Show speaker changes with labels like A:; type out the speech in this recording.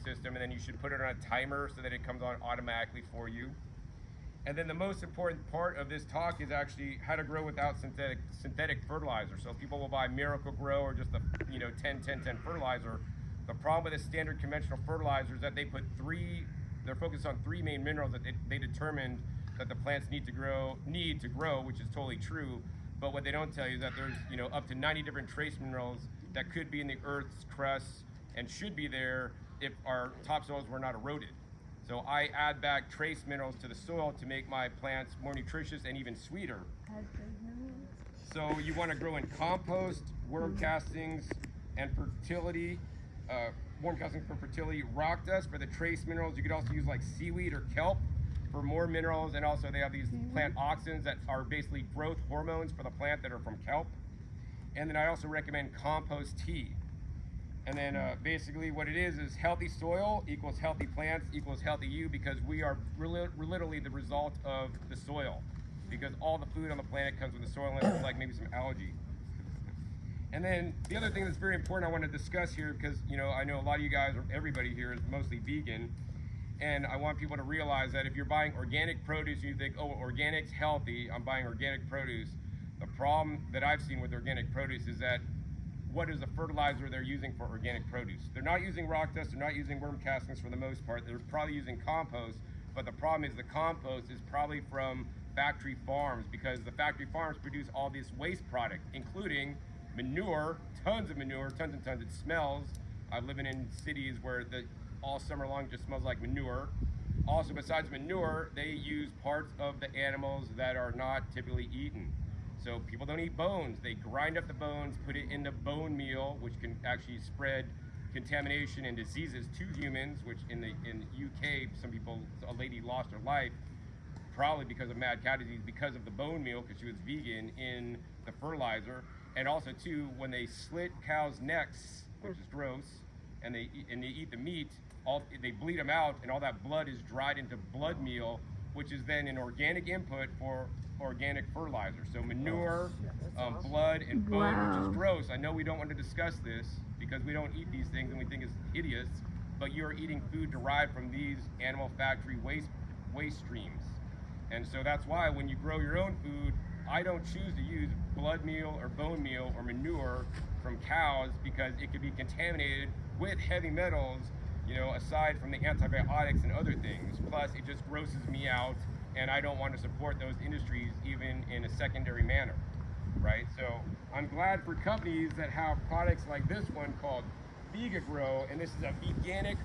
A: system, and then you should put it on a timer so that it comes on automatically for you. And then the most important part of this talk is actually how to grow without synthetic fertilizer. So people will buy Miracle-Gro or just the 10-10-10 fertilizer. The problem with a standard conventional fertilizer is that they're focused on three main minerals that they determined that the plants need to grow, which is totally true. But what they don't tell you is that there's up to 90 different trace minerals that could be in the Earth's crust and should be there if our topsoils were not eroded. So I add back trace minerals to the soil to make my plants more nutritious and even sweeter. So you want to grow in compost, worm castings, and fertility. Worm castings for fertility, rock dust for the trace minerals. You could also use like seaweed or kelp for more minerals, and also they have these plant auxins that are basically growth hormones for the plant that are from kelp. And then I also recommend compost tea. And then basically what it is healthy soil equals healthy plants equals healthy you, because we are literally the result of the soil, because all the food on the planet comes from the soil, and it's like maybe some algae. And then the other thing that's very important I want to discuss here, because I know a lot of you guys, or everybody here, is mostly vegan, and I want people to realize that if you're buying organic produce and you think, oh, organic's healthy, I'm buying organic produce, the problem that I've seen with organic produce is that what is the fertilizer they're using for organic produce? They're not using rock dust, they're not using worm castings for the most part, they're probably using compost, but the problem is the compost is probably from factory farms, because the factory farms produce all this waste product, including manure, tons and tons. It smells. I'm living in cities where all summer long just smells like manure. Also, besides manure, they use parts of the animals that are not typically eaten. So people don't eat bones. They grind up the bones, put it into bone meal, which can actually spread contamination and diseases to humans, which in the UK, a lady lost her life probably because of mad cow disease because of the bone meal, because she was vegan, in the fertilizer. And also too, when they slit cows' necks, which is gross, and they eat the meat, they bleed them out, and all that blood is dried into blood meal, which is then an organic input for organic fertilizer. So manure, blood, and bone, which is gross. I know we don't want to discuss this because we don't eat these things and we think it's hideous, but you're eating food derived from these animal factory waste streams. And so that's why when you grow your own food, I don't choose to use blood meal or bone meal or manure from cows, because it could be contaminated with heavy metals, aside from the antibiotics and other things. Plus, it just grosses me out, and I don't want to support those industries even in a secondary manner, right? So I'm glad for companies that have products like this one called Vega-Gro, and this is a veganic